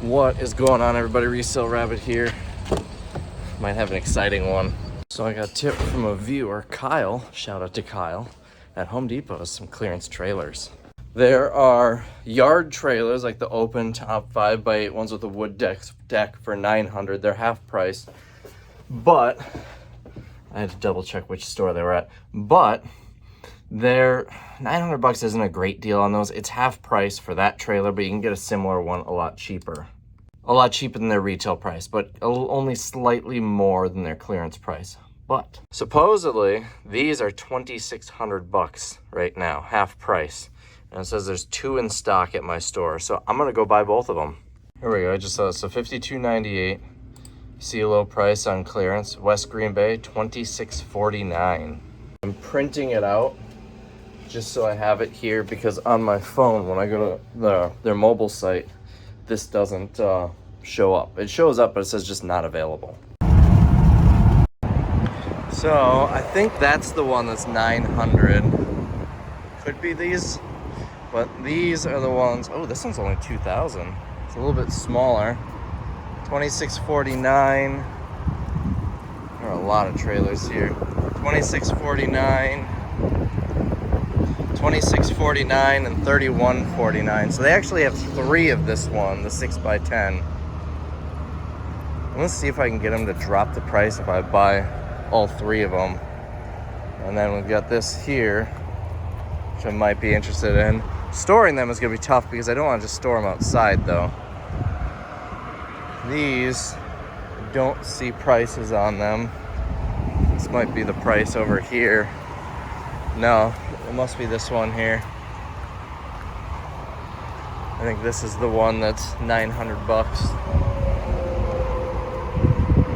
What is going on, everybody? Resale Rabbit here. Might have an exciting one. So I got a tip from a viewer, Kyle. Shout out to Kyle at Home Depot. Some clearance trailers. There are yard trailers like the open top 5x8 ones with a wood deck for $900. They're half price, but I had to double check which store they were at. But they're $900 isn't a great deal on those. It's half price for that trailer, but you can get a similar one a lot cheaper. A lot cheaper than their retail price, but only slightly more than their clearance price. But supposedly these are $2,600 right now, half price. And it says there's 2 in stock at my store, so I'm gonna go buy both of them. Here we go. I just saw it. So $52.98. See a low price on clearance. West Green Bay, $26.49. I'm printing it out just so I have it here, because on my phone, when I go to their mobile site, this doesn't show up. It shows up, but it says just not available. So I think that's the one that's 900. Could be these, but these are the ones. Oh, this one's only 2,000. It's a little bit smaller. $26.49. There are a lot of trailers here. $26.49. $26.49 and $31.49. So they actually have 3 of this one, the 6x10. Let's see if I can get them to drop the price if I buy all 3 of them. And then we've got this here, which I might be interested in. Storing them is gonna be tough because I don't want to just store them outside though. These, don't see prices on them. This might be the price over here. No, it must be this one here. I think this is the one that's $900.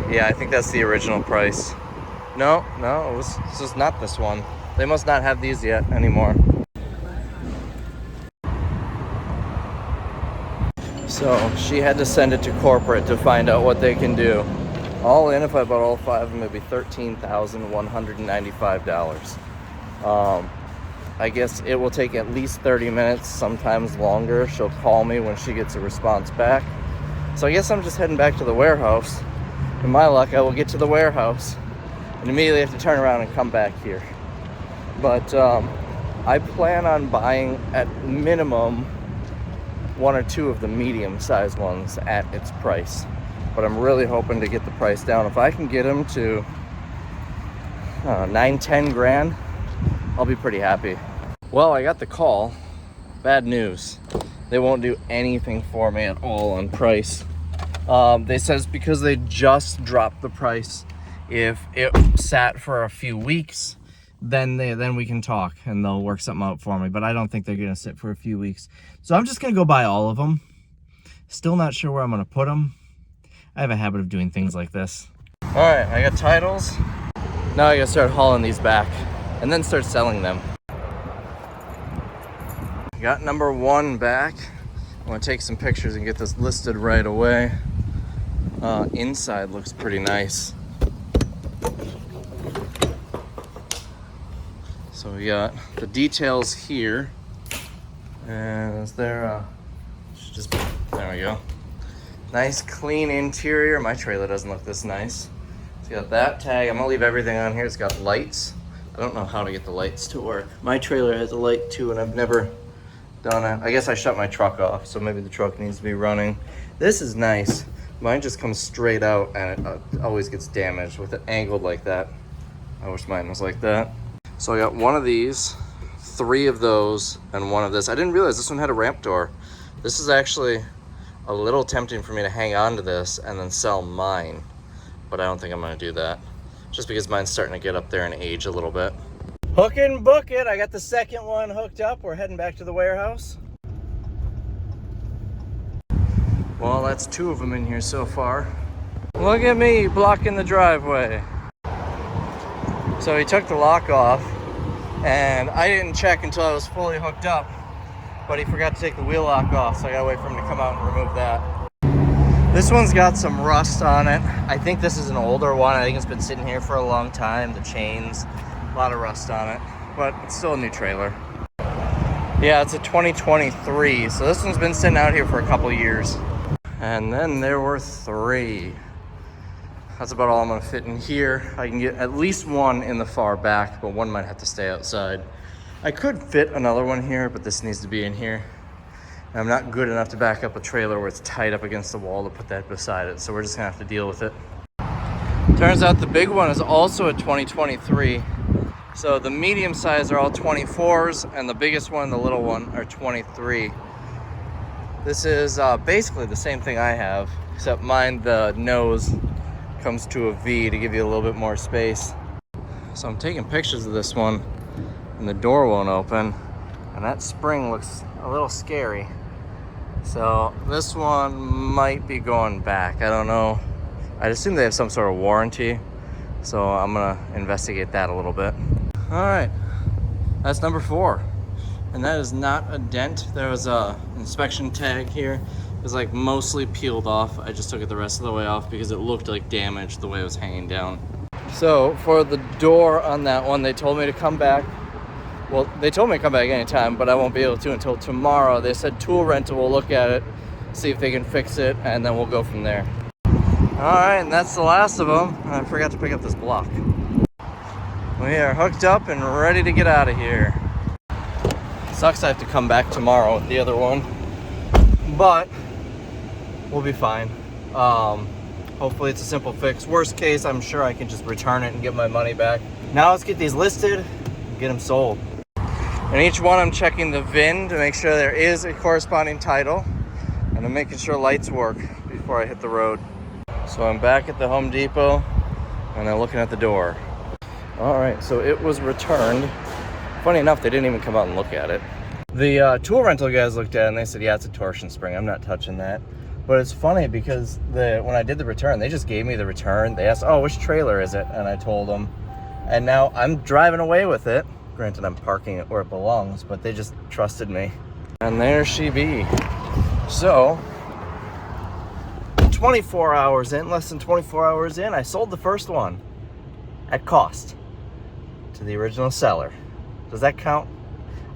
Yeah, I think that's the original price. No, this is not this one. They must not have these yet anymore. So she had to send it to corporate to find out what they can do. All in, if I bought all 5 of them, it'd be $13,195. I guess it will take at least 30 minutes, sometimes longer. She'll call me when she gets a response back. So I guess I'm just heading back to the warehouse. In my luck, I will get to the warehouse and immediately have to turn around and come back here. But I plan on buying at minimum 1 or 2 of the medium-sized ones at its price. But I'm really hoping to get the price down. If I can get them to 9-10 grand, I'll be pretty happy. Well, I got the call. Bad news. They won't do anything for me at all on price. They says because they just dropped the price, if it sat for a few weeks, then we can talk and they'll work something out for me. But I don't think they're gonna sit for a few weeks. So I'm just gonna go buy all of them. Still not sure where I'm gonna put them. I have a habit of doing things like this. All right, I got titles. Now I gotta start hauling these back and then start selling them. Got number 1 back. I want to take some pictures and get this listed right away. Inside looks pretty nice. So we got the details here. And is there there we go. Nice clean interior. My trailer doesn't look this nice. It's got that tag. I'm gonna leave everything on here. It's got lights. I don't know how to get the lights to work. My trailer has a light too, and I've never done it. I guess I shut my truck off, so maybe the truck needs to be running. This is nice. Mine just comes straight out, and it always gets damaged with it angled like that. I wish mine was like that. So I got 1 of these, 3 of those, and 1 of this. I didn't realize this one had a ramp door. This is actually a little tempting for me to hang on to this and then sell mine, but I don't think I'm gonna do that, just because mine's starting to get up there and age a little bit. Hook it and book it. I got the second one hooked up. We're heading back to the warehouse. Well, that's 2 of them in here so far. Look at me blocking the driveway. So he took the lock off, and I didn't check until I was fully hooked up, but he forgot to take the wheel lock off, so I gotta wait for him to come out and remove that. This one's got some rust on it. I think this is an older one. I think it's been sitting here for a long time. The chains, a lot of rust on it, but it's still a new trailer. Yeah, it's a 2023, so this one's been sitting out here for a couple years. And then there were 3. That's about all I'm gonna fit in here. I can get at least one in the far back, but one might have to stay outside. I could fit another one here, but this needs to be in here. And I'm not good enough to back up a trailer where it's tight up against the wall to put that beside it, so we're just gonna have to deal with it. Turns out the big one is also a 2023. So the medium size are all 24s, and the biggest one, the little one, are 23. This is basically the same thing I have, except mine, the nose comes to a V to give you a little bit more space. So I'm taking pictures of this one, and the door won't open, and that spring looks a little scary. So this one might be going back. I don't know. I'd assume they have some sort of warranty, so I'm gonna investigate that a little bit. All right, that's number 4. And that is not a dent. There was a inspection tag here. It was like mostly peeled off. I just took it the rest of the way off because it looked like damage the way it was hanging down. So for the door on that one, they told me to come back. Well, they told me to come back anytime, but I won't be able to until tomorrow. They said tool rental will look at it, see if they can fix it, and then we'll go from there. All right, and that's the last of them. I forgot to pick up this block. We are hooked up and ready to get out of here. Sucks I have to come back tomorrow with the other one, but we'll be fine. Hopefully it's a simple fix. Worst case, I'm sure I can just return it and get my money back. Now let's get these listed and get them sold. And each one I'm checking the VIN to make sure there is a corresponding title, and I'm making sure lights work before I hit the road. So I'm back at the Home Depot and I'm looking at the door. All right, so it was returned. Funny enough, they didn't even come out and look at it. The tool rental guys looked at it and they said, yeah, it's a torsion spring. I'm not touching that. But it's funny because when I did the return, they just gave me the return. They asked, oh, which trailer is it? And I told them. And now I'm driving away with it. Granted, I'm parking it where it belongs, but they just trusted me. And there she be. So, 24 hours in, less than 24 hours in, I sold the first one at cost to the original seller. Does that count?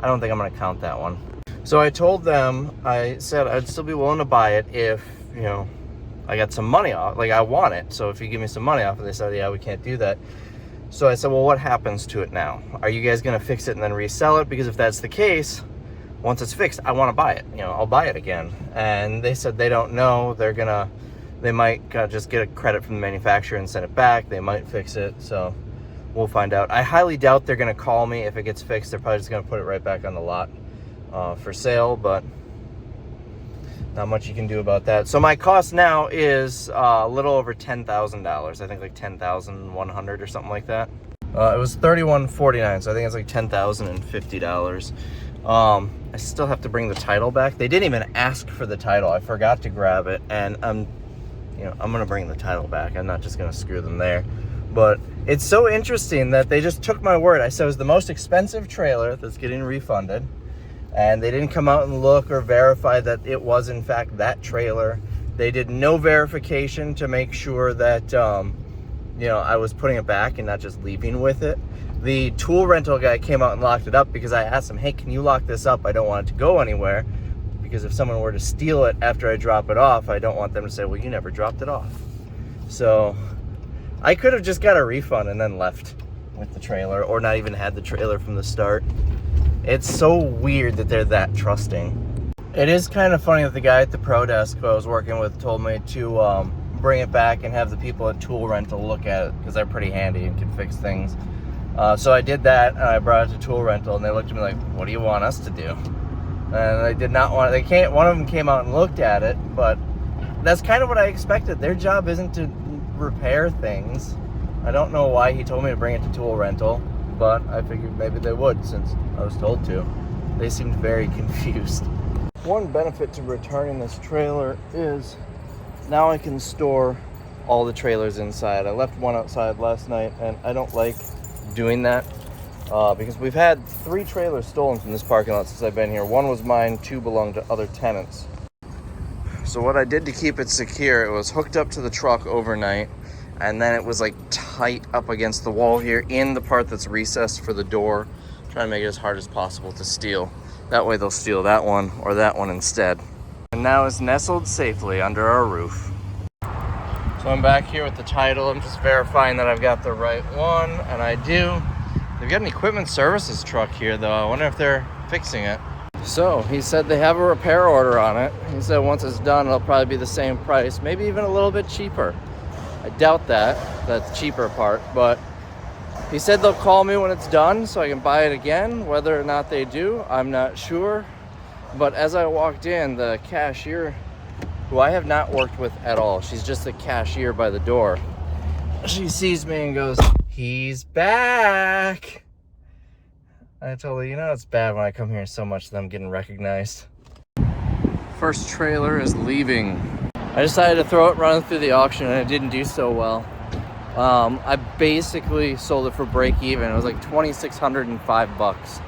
I don't think I'm gonna count that one. So I told them, I said I'd still be willing to buy it if, you know, I got some money off, like I want it. So if you give me some money off, and they said, yeah, we can't do that. So I said, well, what happens to it now? Are you guys gonna fix it and then resell it? Because if that's the case, once it's fixed, I wanna buy it. You know, I'll buy it again. And they said they don't know. They might just get a credit from the manufacturer and send it back. They might fix it, so we'll find out. I highly doubt they're gonna call me if it gets fixed. They're probably just gonna put it right back on the lot for sale, but not much you can do about that. So my cost now is a little over $10,000. I think like $10,100 or something like that. It was $31.49, so I think it's like $10,050. I still have to bring the title back. They didn't even ask for the title. I forgot to grab it, and I'm gonna bring the title back. I'm not just gonna screw them there. But it's so interesting that they just took my word. I said it was the most expensive trailer that's getting refunded, and they didn't come out and look or verify that it was in fact that trailer. They did no verification to make sure that I was putting it back and not just leaving with it. The tool rental guy came out and locked it up because I asked him, hey, can you lock this up? I don't want it to go anywhere, because if someone were to steal it after I drop it off, I don't want them to say, well, you never dropped it off. So I could have just got a refund and then left with the trailer, or not even had the trailer from the start. It's so weird that they're that trusting. It is kind of funny that the guy at the pro desk who I was working with told me to bring it back and have the people at tool rental look at it, because they're pretty handy and can fix things. So I did that, and I brought it to tool rental, and they looked at me like, what do you want us to do? And they did not want it. One of them came out and looked at it, but that's kind of what I expected. Their job isn't to repair things. I don't know why he told me to bring it to tool rental, but I figured maybe they would since I was told to. They seemed very confused. One benefit to returning this trailer is now I can store all the trailers inside. I left one outside last night, and I don't like doing that because we've had 3 trailers stolen from this parking lot since I've been here. 1 was mine, 2 belonged to other tenants. So what I did to keep it secure, it was hooked up to the truck overnight, and then it was like tight up against the wall here in the part that's recessed for the door, trying to make it as hard as possible to steal. That way they'll steal that one or that one instead. and now is nestled safely under our roof. So I'm back here with the title. I'm just verifying that I've got the right one, and I do. They've got an equipment services truck here though. I wonder if they're fixing it. So he said they have a repair order on it. He said once it's done, it'll probably be the same price, maybe even a little bit cheaper. I doubt that's the cheaper part, but he said they'll call me when it's done so I can buy it again. Whether or not they do, I'm not sure. But as I walked in, the cashier, who I have not worked with at all, she's just a cashier by the door, she sees me and goes, "He's back." I told her, you know, it's bad when I come here so much that I'm getting recognized. First trailer is leaving. I decided to throw it running through the auction, and it didn't do so well. I basically sold it for break even. It was like $2,605.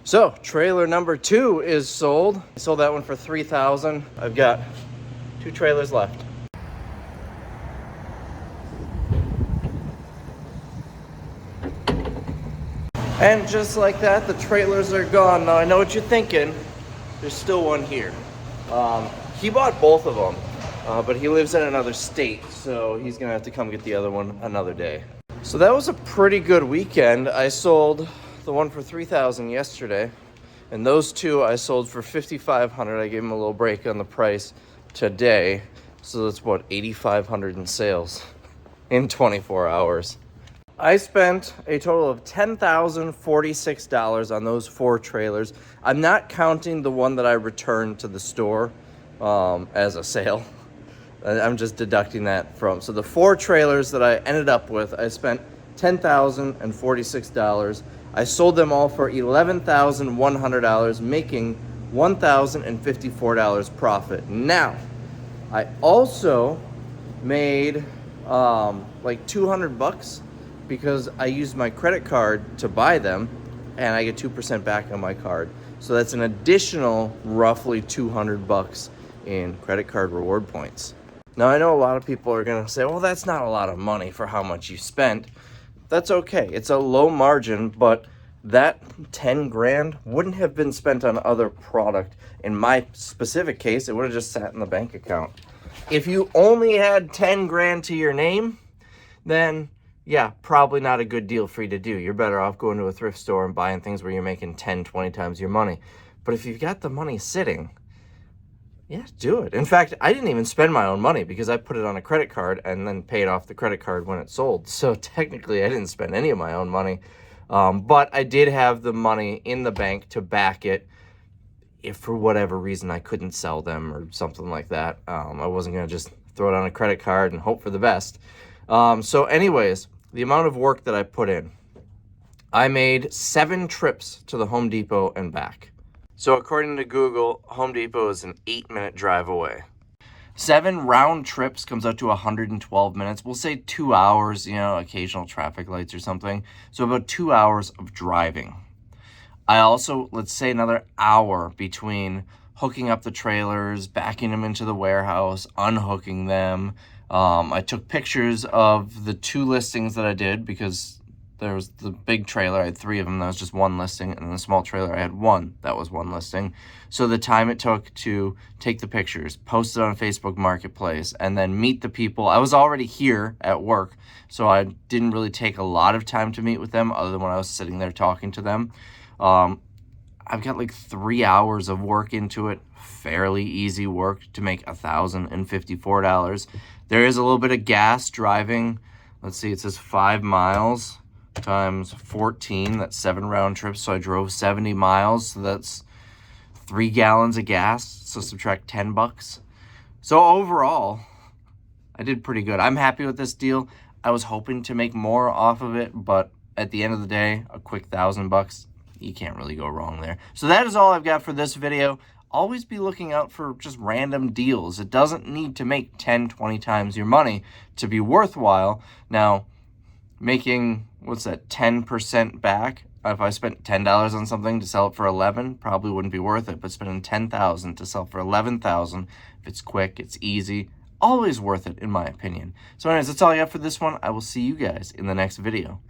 So trailer number 2 is sold. I sold that one for $3,000. I've got 2 trailers left. And just like that, the trailers are gone. Now I know what you're thinking. There's still one here. He bought both of them, but he lives in another state, so he's gonna have to come get the other one another day. So that was a pretty good weekend. I sold the one for $3,000 yesterday, and those 2 I sold for $5,500. I gave him a little break on the price today, so that's what, $8,500 in sales in 24 hours. I spent a total of $10,046 on those 4 trailers. I'm not counting the one that I returned to the store as a sale. I'm just deducting that from. So the 4 trailers that I ended up with, I spent $10,046. I sold them all for $11,100, making $1,054 profit. Now, I also made like $200 because I used my credit card to buy them, and I get 2% back on my card. So that's an additional roughly $200 in credit card reward points. Now I know a lot of people are gonna say, well, that's not a lot of money for how much you spent. That's okay, it's a low margin, but that 10 grand wouldn't have been spent on other product. In my specific case, it would have just sat in the bank account. If you only had 10 grand to your name, then yeah, probably not a good deal for you to do. You're better off going to a thrift store and buying things where you're making 10, 20 times your money. But if you've got the money sitting, yeah, do it. In fact, I didn't even spend my own money because I put it on a credit card and then paid off the credit card when it sold. So technically, I didn't spend any of my own money. But I did have the money in the bank to back it if for whatever reason I couldn't sell them or something like that. I wasn't going to just throw it on a credit card and hope for the best. So anyways, the amount of work that I put in, I made 7 trips to the Home Depot and back. So according to Google, Home Depot is an 8-minute drive away. 7 round trips comes out to 112 minutes. We'll say 2 hours, you know, occasional traffic lights or something. So about 2 hours of driving. I also, let's say another hour between hooking up the trailers, backing them into the warehouse, unhooking them. I took pictures of the 2 listings that I did because there was the big trailer. I had 3 of them. That was just 1 listing. And the small trailer, I had 1. That was 1 listing. So the time it took to take the pictures, post it on Facebook Marketplace, and then meet the people. I was already here at work, so I didn't really take a lot of time to meet with them other than when I was sitting there talking to them. I've got like 3 hours of work into it. Fairly easy work to make $1,054. There is a little bit of gas driving. Let's see, it says 5 miles times 14. That's 7 round trips. So I drove 70 miles. So that's 3 gallons of gas. So subtract $10. So overall, I did pretty good. I'm happy with this deal. I was hoping to make more off of it, but at the end of the day, a quick $1,000, you can't really go wrong there. So that is all I've got for this video. Always be looking out for just random deals. It doesn't need to make 10, 20 times your money to be worthwhile. Now, making, what's that, 10% back? If I spent $10 on something to sell it for $11, probably wouldn't be worth it. But spending $10,000 to sell for $11,000, if it's quick, it's easy, always worth it in my opinion. So anyways, that's all I got for this one. I will see you guys in the next video.